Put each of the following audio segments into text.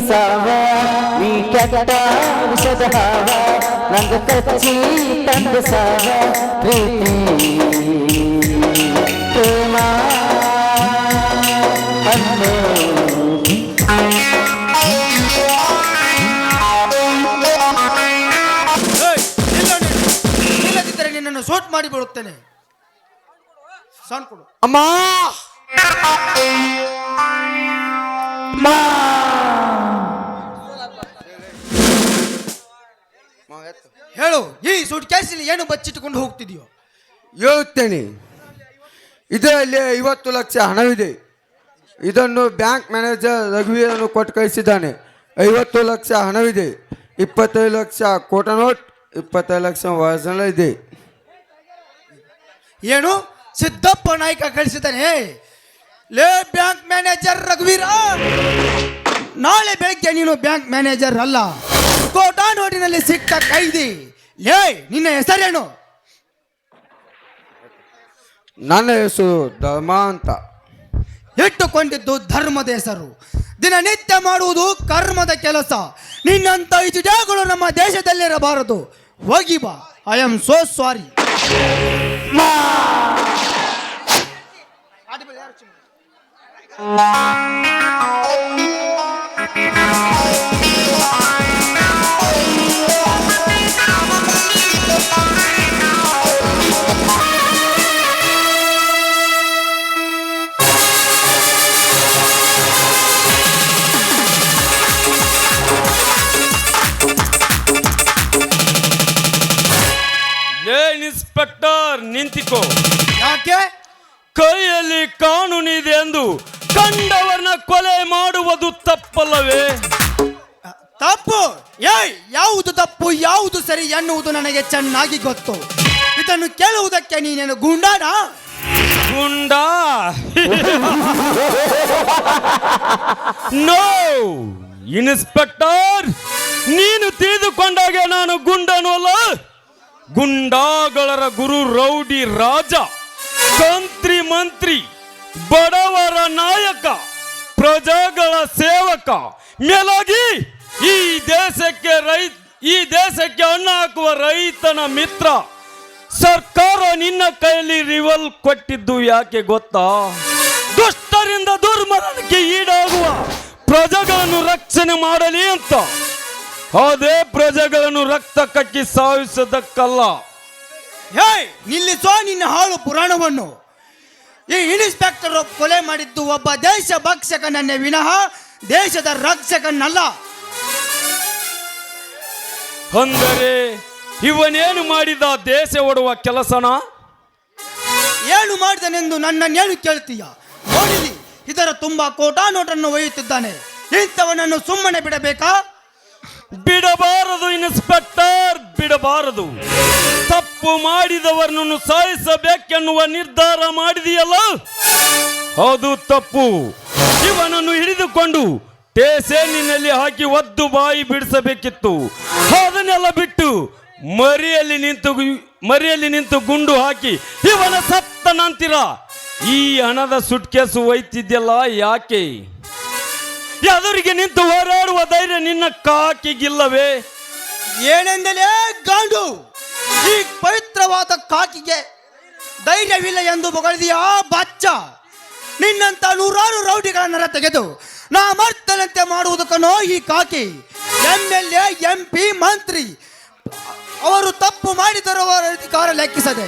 ಸಾವ ನೀ ಕೆಟ್ಟ ವಿಷದ ಹಾವ ನಂಗ ಕಚ್ಚಿ ತಂದ ಸಾವ ಪ್ರೀತಿ ಪ್ರೇಮ ಅನ್ನೋ ಇಲ್ಲದಿದ್ದರೆ ನಿನ್ನನ್ನು ಶೂಟ್ ಮಾಡಿ ಬಿಡುತ್ತೇನೆ. ಸಣ್ಣ ಕೊಡು ಅಮ್ಮ. ಹೇಳು, ಈ ಸೂಟ್ ಕೇಸಲ್ಲಿ ಏನು ಬಚ್ಚಿಟ್ಟುಕೊಂಡು ಹೋಗ್ತಿದೆಯೋ? ಹೇಳ್ತೇನೆ. ಇದರಲ್ಲಿ 50 ಲಕ್ಷ ಹಣವಿದೆ. ಇದನ್ನು ಬ್ಯಾಂಕ್ ಮ್ಯಾನೇಜರ್ ರಘುವೀರನು ಕೊಟ್ಟು ಕಳಿಸಿದ್ದಾನೆ. 50 ಲಕ್ಷ ಹಣವಿದೆ. 25 ಲಕ್ಷ ಕೋಟ ನೋಟ್, 25 ಲಕ್ಷ ಒರಿಜಿನಲ್ ಇದೆ. ಏನು ಸಿದ್ದಪ್ಪ ನಾಯ್ಕ ಕಳಿಸಿದ್ದಾನೆ? ಲೇ ಬ್ಯಾಂಕ್ ಮ್ಯಾನೇಜರ್ ರಘುವೀರ, ನಾಳೆ ಬೆಳಗ್ಗೆ ನೀನು ಬ್ಯಾಂಕ್ ಮ್ಯಾನೇಜರ್ ಅಲ್ಲ, ಕೋಟಾ ನೋಟಿನಲ್ಲಿ ಸಿಕ್ಕ ಕೈದಿ. ಲೇ ನಿನ್ನ ಹೆಸರೇನು? ನನ್ನ ಹೆಸರು ಧರ್ಮ ಅಂತ. ಇಟ್ಟುಕೊಂಡಿದ್ದು ಧರ್ಮದ ಹೆಸರು. ದಿನನಿತ್ಯ ಮಾಡುವುದು ಕರ್ಮದ ಕೆಲಸ. ನಿನ್ನಂತ ಇಜುಜಾಗಳು ನಮ್ಮ ದೇಶದಲ್ಲಿರಬಾರದು. ಹೋಗಿ ಬಾ. I am so sorry. Inspector ನಿಂತಿಕೋ. ಯಾಕೆ? ಕೈಯಲ್ಲಿ ಕಾನೂನಿದೆ ಎಂದು ಕಂಡವರನ್ನ ಕೊಲೆ ಮಾಡುವುದು ತಪ್ಪಲ್ಲವೇ? ತಪ್ಪು. ಯಾವುದು ತಪ್ಪು ಯಾವುದು ಸರಿ ಎನ್ನುವುದು ನನಗೆ ಚೆನ್ನಾಗಿ ಗೊತ್ತು. ಇದನ್ನು ಕೇಳುವುದಕ್ಕೆ ನೀನೇನು ಗುಂಡಾನ? ಗುಂಡಾ? ನೋ ಇನ್ಸ್ಪೆಕ್ಟರ್, ನೀನು ತಿಳಿದುಕೊಂಡಾಗ ನಾನು ಗುಂಡನು ಅಲ್ಲ. ಗುಂಡಾಗಳರ ಗುರು ರೌಡಿ ರಾಜ, ಕಂತ್ರಿ ಮಂತ್ರಿ, ಬಡವರ ನಾಯಕ, ಪ್ರಜೆಗಳ ಸೇವಕ, ಮೇಲಾಗಿ ಈ ದೇಶಕ್ಕೆ ಅನ್ನ ಹಾಕುವ ರೈತನ ಮಿತ್ರ. ಸರ್ಕಾರ ನಿನ್ನ ಕೈಯಲ್ಲಿ ರಿವಲ್ ಕೊಟ್ಟಿದ್ದು ಯಾಕೆ ಗೊತ್ತಾ? ದುಷ್ಟರಿಂದ ದುರ್ಮರಣಕ್ಕೆ ಈಡಾಗುವ ಪ್ರಜೆಗಳನ್ನು ರಕ್ಷಣೆ ಮಾಡಲಿ ಅಂತ. ಅದೇ ಪ್ರಜೆಗಳನ್ನು ರಕ್ತ ಕಕ್ಕಿ ಸಾಯಿಸೋದಕ್ಕಲ್ಲ. ನಿಲ್ಲಿಸೋ ನಿನ್ನ ಹಾಳು ಪುರಾಣವನ್ನು. ಈ ಇನ್ಸ್ಪೆಕ್ಟರ್ ಕೊಲೆ ಮಾಡಿದ್ದು ಒಬ್ಬ ದೇಶ ಭಕ್ಷಕನನ್ನೇ ವಿನಃ ದೇಶದ ರಕ್ಷಕನಲ್ಲ. ಅಂದರೆ ಇವನೇನು ಮಾಡಿದ ದೇಶ ಒಡುವ ಕೆಲಸನ? ಏನು ಮಾಡಿದನೆಂದು ನನ್ನನ್ನೇನು ಕೇಳ್ತೀಯ? ನೋಡಿದಿ, ಇದರ ತುಂಬಾ ಕೋಟಾ ನೋಟನ್ನು ಒಯ್ಯುತ್ತಿದ್ದಾನೆ. ಇಂಥವನನ್ನು ಸುಮ್ಮನೆ ಬಿಡಬೇಕಾ? ಬಿಡಬಾರದು ಇನ್ಸ್ಪೆಕ್ಟರ್, ಬಿಡಬಾರದು. ತಪ್ಪು ಮಾಡಿದವರನ್ನು ಸಾಯಿಸಬೇಕೆನ್ನುವ ನಿರ್ಧಾರ ಮಾಡಿದೆಯಲ್ಲ, ಅದು ತಪ್ಪು. ಇವನನ್ನು ಹಿಡಿದುಕೊಂಡು ಸ್ಟೇಷನ್ನಲ್ಲಿ ಹಾಕಿ ಒದ್ದು ಬಾಯಿ ಬಿಡಿಸಬೇಕಿತ್ತು. ಅದನ್ನೆಲ್ಲ ಬಿಟ್ಟು ಮರಿಯಲ್ಲಿ ನಿಂತು ಗುಂಡು ಹಾಕಿ ಇವನ ಸತ್ತ ನಂತರ ಈ ಹಣದ ಸುಟ್ಕೇಸು ಒಯ್ತಿದ್ಯಲ್ಲ, ಯಾಕೆ? ಎದುರಿಗೆ ನಿಂತು ಹೋರಾಡುವ ಧೈರ್ಯ ನಿನ್ನ ಕಾಕಿಗಿಲ್ಲವೇ? ಏನೆಂದಲೇ ಗಾಂಡು? ಈ ಪವಿತ್ರವಾದ ಕಾಕಿಗೆ ಧೈರ್ಯವಿಲ್ಲ ಎಂದು ಹೊಗಳಿದೆಯಾ ಬಚ್ಚ? ನಿನ್ನಂತ ನೂರಾರು ರೌಡಿಗಳನ್ನ ತೆಗೆದು ನಾ ಮರ್ತನಂತೆ ಮಾಡುವುದಕ್ಕನೋ ಈ ಕಾಕಿ. MLA, MP, ಮಂತ್ರಿ ಅವರು ತಪ್ಪು ಮಾಡಿದರವರ ಅಧಿಕಾರ ಲೆಕ್ಕಿಸದೆ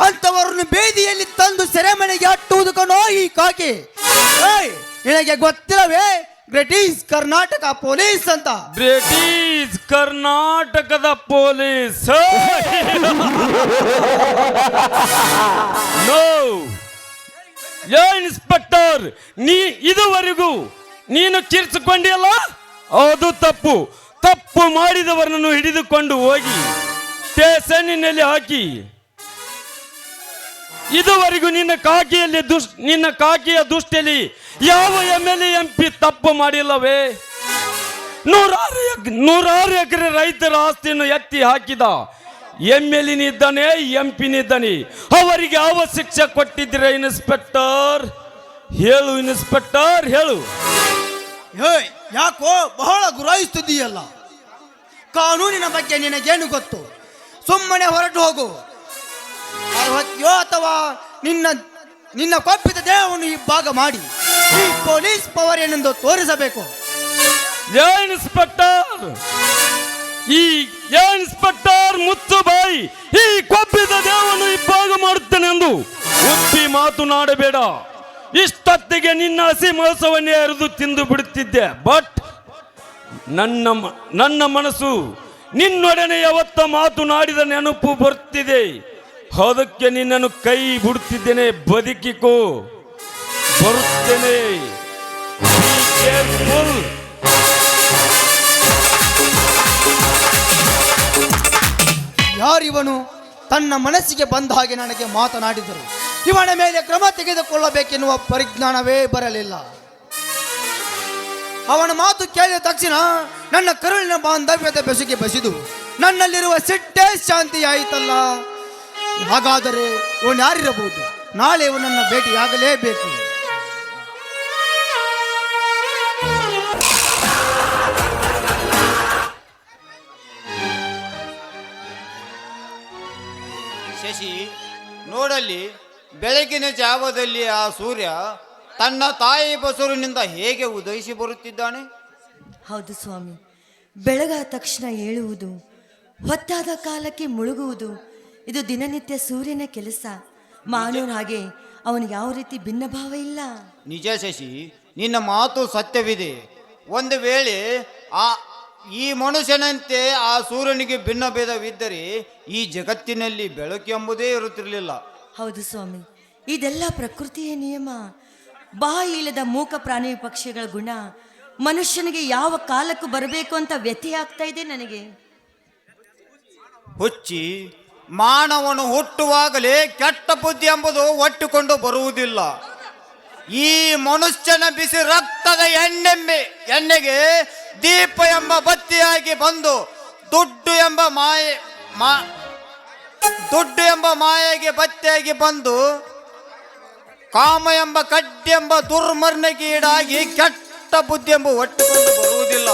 ಅಂತವರನ್ನು ಬೇದಿಯಲ್ಲಿ ತಂದು ಸೆರೆಮನೆಗೆ ಅಟ್ಟುವುದಕ್ಕನೋ ಈ ಕಾಕಿ. ನಿನಗೆ ಗೊತ್ತಿಲ್ಲವೇ ಬ್ರಿಟಿಷ್ ಕರ್ನಾಟಕ ಪೊಲೀಸ್ ಅಂತ? ಬ್ರಿಟಿಷ್ ಕರ್ನಾಟಕದ ಪೊಲೀಸ್? ನೋ ಇನ್ಸ್ಪೆಕ್ಟರ್, ಇದುವರೆಗೂ ನೀನು ಕಿರ್ಚಿಕೊಂಡಿಯಲ್ಲ, ಅದು ತಪ್ಪು. ತಪ್ಪು ಮಾಡಿದವರನ್ನು ಹಿಡಿದುಕೊಂಡು ಹೋಗಿ ಸ್ಟೇಷನ್ನಲ್ಲಿ ಹಾಕಿ. ಇದುವರೆಗೂ ನಿನ್ನ ಕಾಕಿಯ ದುಷ್ಟಿಯಲ್ಲಿ ಯಾವ MLA MP ತಪ್ಪು ಮಾಡಿಲ್ಲವೇ? ನೂರಾರು ಎಕರೆ ರೈತರ ಆಸ್ತಿಯನ್ನು ಎತ್ತಿ ಹಾಕಿದ MLA ನಿದ್ದಾನೆ, MP ನಿದ್ದಾನೆ. ಅವರಿಗೆ ಯಾವ ಶಿಕ್ಷೆ ಕೊಟ್ಟಿದ್ದೀರ ಇನ್ಸ್ಪೆಕ್ಟರ್? ಹೇಳು ಇನ್ಸ್ಪೆಕ್ಟರ್, ಹೇಳು. ಯಾಕೋ ಬಹಳ ಗುರಾಯಿಸುತ್ತಿದ್ದೀಯಲ್ಲ? ಕಾನೂನಿನ ಬಗ್ಗೆ ನಿನಗೇನು ಗೊತ್ತು? ಸುಮ್ಮನೆ ಹೊರಟು ಹೋಗು. ಅರ್ಹತ್ಯೋ ಅಥವಾ ನಿನ್ನ ಕೊಪ್ಪಿದ ದೇಹವನ್ನು ಇಬ್ಬಾಗ ಮಾಡಿ ಈ ಪೊಲೀಸ್ ಪವರ್ ಏನೆಂದು ತೋರಿಸಬೇಕು. ಇನ್ಸ್ಪೆಕ್ಟರ್ ಮುಚ್ಚು ಬಾಯಿ. ಈ ಕೊಬ್ಬಿದ ದೇವನು ಇಬ್ಬಾಗ ಮಾಡುತ್ತೇನೆ ಎಂದು ಉಪ್ಪಿ ಮಾತನಾಡಬೇಡ. ಇಷ್ಟೊತ್ತಿಗೆ ನಿನ್ನ ಹಸಿ ಮಾಂಸವನ್ನೇ ಅರಿದು ತಿಂದು ಬಿಡುತ್ತಿದ್ದೆ. ಬಟ್ ನನ್ನ ಮನಸ್ಸು ನಿನ್ನೊಡನೆ ಯಾವತ್ತ ಮಾತನಾಡಿದ ನೆನಪು ಬರ್ತಿದೆ. ಅದಕ್ಕೆ ನಿನ್ನನ್ನು ಕೈ ಬಿಡುತ್ತಿದ್ದೇನೆ. ಬದುಕಿಕೋ, ಬರುತ್ತೇನೆ. Be careful. ಯಾರಿವನು? ತನ್ನ ಮನಸ್ಸಿಗೆ ಬಂದ ಹಾಗೆ ನನಗೆ ಮಾತನಾಡಿದರು. ಇವನ ಮೇಲೆ ಕ್ರಮ ತೆಗೆದುಕೊಳ್ಳಬೇಕೆನ್ನುವ ಪರಿಜ್ಞಾನವೇ ಬರಲಿಲ್ಲ. ಅವನ ಮಾತು ಕೇಳಿದ ತಕ್ಷಣ ನನ್ನ ಕರುಳಿನ ಬಾಂಧವ್ಯದ ಬೆಸುಗೆ ಬಸಿದು ನನ್ನಲ್ಲಿರುವ ಸಿಟ್ಟೇ ಶಾಂತಿಯಾಯಿತಲ್ಲ. ಹಾಗಾದರೆ ಇವನು ಯಾರಿರಬಹುದು? ನಾಳೆ ಇವನನ್ನ ಭೇಟಿಯಾಗಲೇಬೇಕು. ಶಶಿ, ನೋಡಲ್ಲಿ ಬೆಳಗಿನ ಜಾವದಲ್ಲಿ ಆ ಸೂರ್ಯ ತನ್ನ ತಾಯಿ ಬಸೂರಿನಿಂದ ಹೇಗೆ ಉದಯಿಸಿ ಬರುತ್ತಿದ್ದಾನೆ. ಹೌದು ಸ್ವಾಮಿ, ಬೆಳಗಾದ ತಕ್ಷಣ ಏಳುವುದು, ಹೊತ್ತಾದ ಕಾಲಕ್ಕೆ ಮುಳುಗುವುದು, ಇದು ದಿನನಿತ್ಯ ಸೂರ್ಯನ ಕೆಲಸ. ಮಾನವನ ಹಾಗೆ ಅವನಿಗೆ ಯಾವ ರೀತಿ ಭಿನ್ನ ಭಾವ ಇಲ್ಲ. ನಿಜ ಶಶಿ, ನಿನ್ನ ಮಾತು ಸತ್ಯವಿದೆ. ಒಂದು ವೇಳೆ ಈ ಮನುಷ್ಯನಂತೆ ಆ ಸೂರ್ಯನಿಗೆ ಭಿನ್ನ ಭೇದವಿದ್ದರೆ ಈ ಜಗತ್ತಿನಲ್ಲಿ ಬೆಳಕು ಎಂಬುದೇ ಇರುತ್ತಿರಲಿಲ್ಲ. ಹೌದು ಸ್ವಾಮಿ, ಇದೆಲ್ಲ ಪ್ರಕೃತಿಯ ನಿಯಮ. ಬಾಯಿ ಇಲ್ಲದ ಮೂಕ ಪ್ರಾಣಿ ಪಕ್ಷಿಗಳ ಗುಣ ಮನುಷ್ಯನಿಗೆ ಯಾವ ಕಾಲಕ್ಕೂ ಬರಬೇಕು ಅಂತ ವ್ಯಥೆ ಆಗ್ತಾ ಇದೆ ನನಗೆ. ಹುಚ್ಚಿ, ಮಾನವನು ಹುಟ್ಟುವಾಗಲೇ ಕೆಟ್ಟ ಬುದ್ಧಿ ಎಂಬುದು ಒಟ್ಟಿಕೊಂಡು ಬರುವುದಿಲ್ಲ. ಈ ಮನುಷ್ಯನ ಬಿಸಿ ರಕ್ತದ ಎಣ್ಣೆಗೆ ದೀಪ ಎಂಬ ಬತ್ತಿಯಾಗಿ ಬಂದು ದುಡ್ಡು ಎಂಬ ಮಾಯೆಗೆ ಬತ್ತಿಯಾಗಿ ಬಂದು ಕಾಮ ಎಂಬ ಕಡ್ಡಿ ಎಂಬ ದುರ್ಮರಣಕ್ಕೆ ಈಡಾಗಿ ಕೆಟ್ಟ ಬುದ್ಧಿ ಎಂಬ ಒಟ್ಟಿಕೊಂಡು ಬರುವುದಿಲ್ಲ.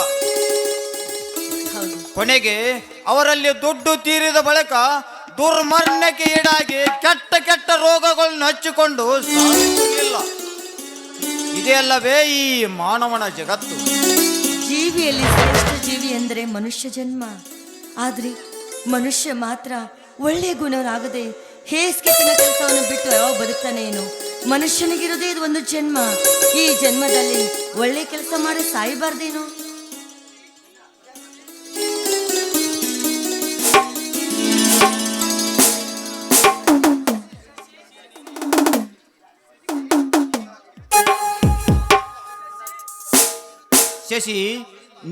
ಕೊನೆಗೆ ಅವರಲ್ಲಿ ದುಡ್ಡು ತೀರಿದ ಬಳಿಕ ದುರ್ಮರಣಕ್ಕೆ ಈಡಾಗಿ ಕೆಟ್ಟ ರೋಗಗಳನ್ನು ಹಚ್ಚಿಕೊಂಡು ಸಾಯುವುದಿಲ್ಲ. ಇದೆಲ್ಲವೇ ಈ ಮಾನವನ ಜಗತ್ತು. ಜೀವಿಯಲ್ಲಿ ಶ್ರೇಷ್ಠ ಜೀವಿ ಎಂದರೆ ಮನುಷ್ಯ ಜನ್ಮ. ಆದರೆ ಮನುಷ್ಯ ಮಾತ್ರ ಒಳ್ಳೆಯ ಗುಣವರಾಗದೆ ಹೇಸ್ಕೆತ್ತಿನ ಕೆಲಸವನ್ನು ಬಿಟ್ಟು ಯಾವ ಬದುಕ್ತಾನೆ ಏನು? ಮನುಷ್ಯನಿಗಿರೋದೇ ಇದು ಒಂದು ಜನ್ಮ. ಈ ಜನ್ಮದಲ್ಲಿ ಒಳ್ಳೆ ಕೆಲಸ ಮಾಡಿ ಸಾಯಬಾರ್ದೇನು? ಶಶಿ,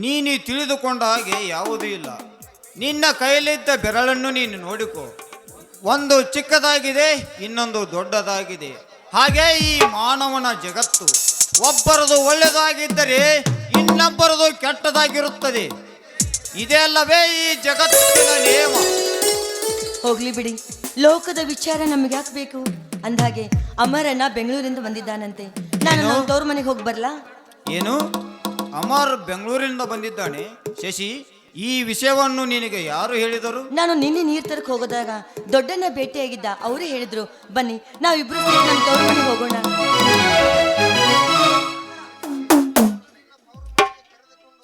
ನೀನು ತಿಳಿದುಕೊಂಡ ಹಾಗೆ ಯಾವುದೂ ಇಲ್ಲ. ನಿನ್ನ ಕೈಯಲ್ಲಿದ್ದ ಬೆರಳನ್ನು ನೀನು ನೋಡಿಕೋ. ಒಂದು ಚಿಕ್ಕದಾಗಿದೆ, ಇನ್ನೊಂದು ದೊಡ್ಡದಾಗಿದೆ. ಹಾಗೆ ಈ ಮಾನವನ ಜಗತ್ತು ಒಬ್ಬರದು ಒಳ್ಳೆಯದಾಗಿದ್ದರೆ ಇನ್ನೊಬ್ಬರದು ಕೆಟ್ಟದಾಗಿರುತ್ತದೆ. ಇದೆಲ್ಲವೇ ಈ ಜಗತ್ತಿನ ನಿಯಮ. ಹೋಗ್ಲಿ ಬಿಡಿ, ಲೋಕದ ವಿಚಾರ ನಮ್ಗೆ ಯಾಕೆ ಬೇಕು? ಅಂದಾಗೆ ಅಮರಣ್ಣ ಬೆಂಗಳೂರಿಂದ ಬಂದಿದ್ದಾನಂತೆ. ನಾನು ತವ್ರ ಮನೆಗೆ ಹೋಗಿ ಬರ್ಲಾ? ಏನು, ಅಮರ್ ಬೆಂಗಳೂರಿನಿಂದ ಬಂದಿದ್ದಾನೆ? ಶಶಿ, ಈ ವಿಷಯವನ್ನು ನಿನಗೆ ಯಾರು ಹೇಳಿದರು? ನಾನು ನಿನ್ನೆ ನೀರು ತರಕ್ಕೆ ಹೋಗೋದಾಗ ದೊಡ್ಡನ್ನ ಭೇಟಿಯಾಗಿದ್ದ. ಅವರೇ ಹೇಳಿದ್ರು, ಬನ್ನಿ ನಾವಿಬ್ರು ನಮ್ಮ ತವ್ರ ಮನೆಗೆ ಹೋಗೋಣ.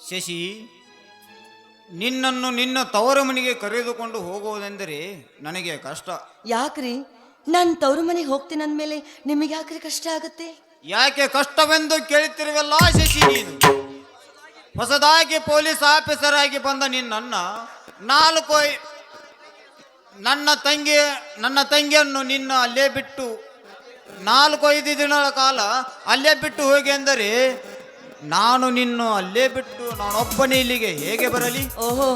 ಶಶಿ, ನಿನ್ನನ್ನು ನಿನ್ನ ತವರ ಮನೆಗೆ ಕರೆದುಕೊಂಡು ಹೋಗುವುದೆಂದರೆ ನನಗೆ ಕಷ್ಟ. ಯಾಕ್ರಿ? ನಾನು ತವ್ರ ಮನೆಗೆ ಹೋಗ್ತೀನಿ ಅಂದಮೇಲೆ ನಿಮಗೆ ಯಾಕ್ರಿ ಕಷ್ಟ ಆಗುತ್ತೆ? ಯಾಕೆ ಕಷ್ಟವೆಂದು ಕೇಳುತ್ತಿರುವಲ್ಲ ಶಶಿ. ನೀನು ಹೊಸದಾಗಿ ಪೊಲೀಸ್ ಆಫೀಸರ್ ಆಗಿ ಬಂದ ನನ್ನ ತಂಗಿಯನ್ನು ನಿನ್ನ ಅಲ್ಲೇ ಬಿಟ್ಟು 4-5 ದಿನಗಳ ಕಾಲ ಅಲ್ಲೇ ಬಿಟ್ಟು ಹೋಗಿ ಎಂದರೆ ನಾನು ನಿನ್ನ ಅಲ್ಲೇ ಬಿಟ್ಟು ನಾನೊಬ್ಬನೇ ಇಲ್ಲಿಗೆ ಹೇಗೆ ಬರಲಿ? ಓಹೋ,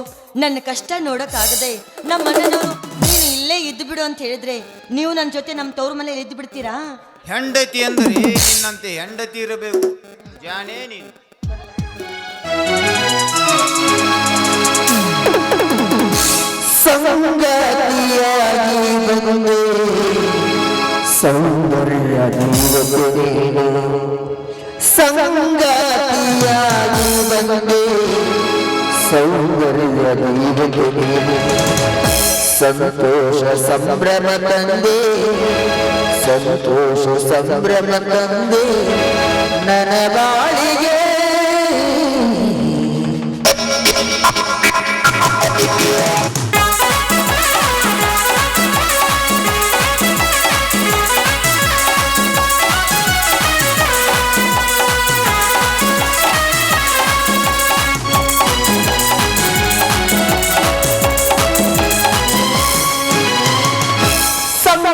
ನನ್ನ ಕಷ್ಟ ನೋಡೋಕ್ಕಾಗದೆ ನಮ್ಮ ಮನೆಯವರು ನೀನು ಇಲ್ಲೇ ಇದ್ದು ಬಿಡು ಅಂತ ಹೇಳಿದ್ರೆ ನೀವು ನನ್ನ ಜೊತೆ ನಮ್ಮ ತವ್ರ ಮನೇಲಿ ಇದ್ದು ಬಿಡ್ತೀರಾ? ಹೆಂಡತಿ ಎಂದರೆ ನಿನ್ನಂತೆ ಹೆಂಡತಿ ಇರಬೇಕು. ಜಾನೇ ನೀನು. ಸಂಗತಿಯಾಗಿ ಬಂದೆ ಸೌಂದರ್ಯ ಸಂಗತಿಯಾಗಿ ಬಂದೆ ಸೌಂದರ್ಯ ದೈವಕ್ಕೆ ಸಂತೋಷ ಸಂಭ್ರಮ ತಂದೆ ಸಂತೋಷ ಸಂಭ್ರಮ ತಂದೆ ನನ್ನ ಬಾಳಿಗೆ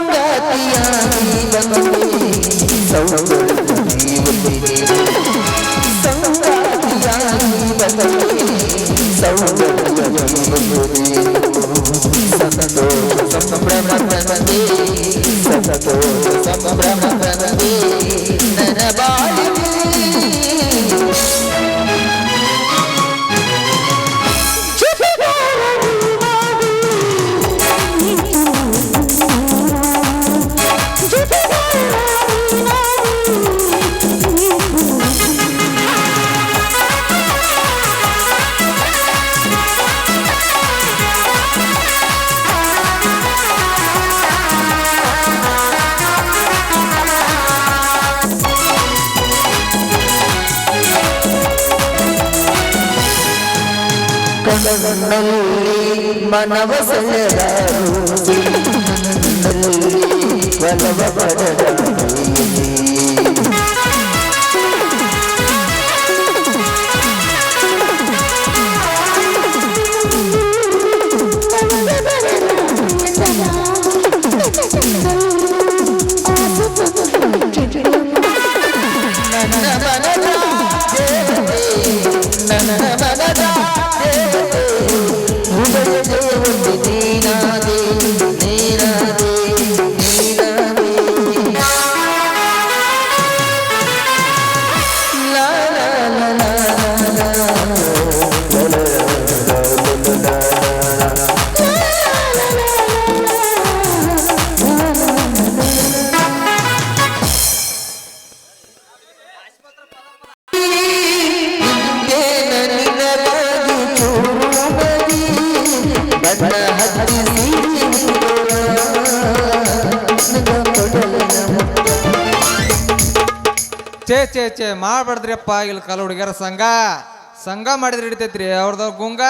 ಸಂಗಾತಿಯಾಗಿ ಬಂದೆ ಸೌಂದರ್ಯ ದೈವಕ್ಕೆ ಸಂಗಾತಿಯಾಗಿ ಬಂದೆ ಸೌಂದರ್ಯ ದೈವಕ್ಕೆ ಸಂತೋಷ ಸಂಭ್ರಮ ತಂದೆ ಸಂತೋಷ ಸಂಭ್ರಮ ತಂದೆ ನನ್ನ ಬಾಳಿಗೆ ಕಣ್ಣಲ್ಲಿ ಮನವ ಸೆಳೆದಾರು ನನ್ನಲ್ಲಿ ಒಲವ ಪಡೆದಾರು ನನ್ನ ಮನದ ದೇವತೆ ನನ್ನ ಮನದ ದೇವತೆ ಹೃದಯದ ಒಂದು ನೀನಾದೆ ನೀನಾದೆ ನೀನಾದೆ ಲಾ ಲಾ ಲಾ ಲಾ ಲಾ ಚೇ ಮಾಡ್ಬಾರ್ದ್ರಿಪ್ಪ ಇಲ್ಲಿ ಕಾಲ ಹುಡುಗ್ಯಾರ ಸಂಘ ಮಾಡಿದ್ರೆ ಹಿಡಿತೈತ್ರಿ ಅವ್ರದ್ದು ಗುಂಗ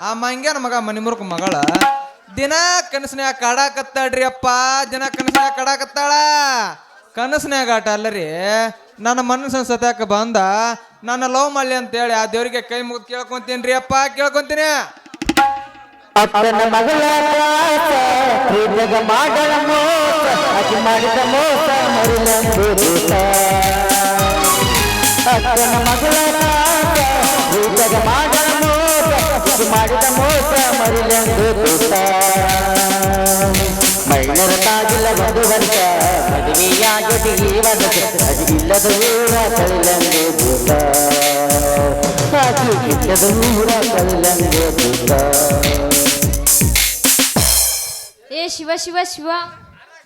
ಆ ಮಂಗ್ಯಾನ ಮಗ ಮನಿಮುರ್ಕ ಮಗಳ ದಿನ ಕನಸನ್ಯಾಗ ಕಾಡಾಕತ್ತಾಳ್ರಿ ಅಪ್ಪ ದಿನ ಕನಸನ್ಯಾಗ ಕಾಡಾಕತ್ತಾಳ ಕನಸನ್ಯಾಗ ಆಟ ಅಲ್ಲರಿ ನನ್ನ ಮನಸ್ಸಿನ ಸತ್ಯಾಕ ಬಂದ ನನ್ನ ಲವ್ ಮಾಡ್ಲಿ ಅಂತೇಳಿ ಆ ದೇವ್ರಿಗೆ ಕೈ ಮುಗಿದು ಕೇಳ್ಕೊಂತೀನಿ ಅಪ್ಪ ಕೇಳ್ಕೊಂತೀನಿ ಅಪ್ಪನ ಮಗಳ ಪ್ರೀತಿಗ ಮಾಡಲ ಮೋಸ ಅತಿ ಮಾಡಿದ ಮೋಸ ಮರಿಲ ಅಪ್ಪನ ಮಗಳ ಪ್ರೀತಿಗ ಮಾಡಲ ಮೋಸ ಅತಿ ಮಾಡಿದ ಮೋಸ ಮರಿಲ ಮೈನರ ತಾಗಿಲ್ಲ ಒಂದು ವರ್ಷ ಮದುವೆಯಾಗಿ ಜೀವನ ಅದಿಲ್ಲದ ಊರ ಕಳಿಲಂಗೆ ಭೂತ ಇಲ್ಲದ ಊರ ಕಳಿಲಂಗೆ ಭೂತ ಏ ಶಿವ ಶಿವ ಶಿವ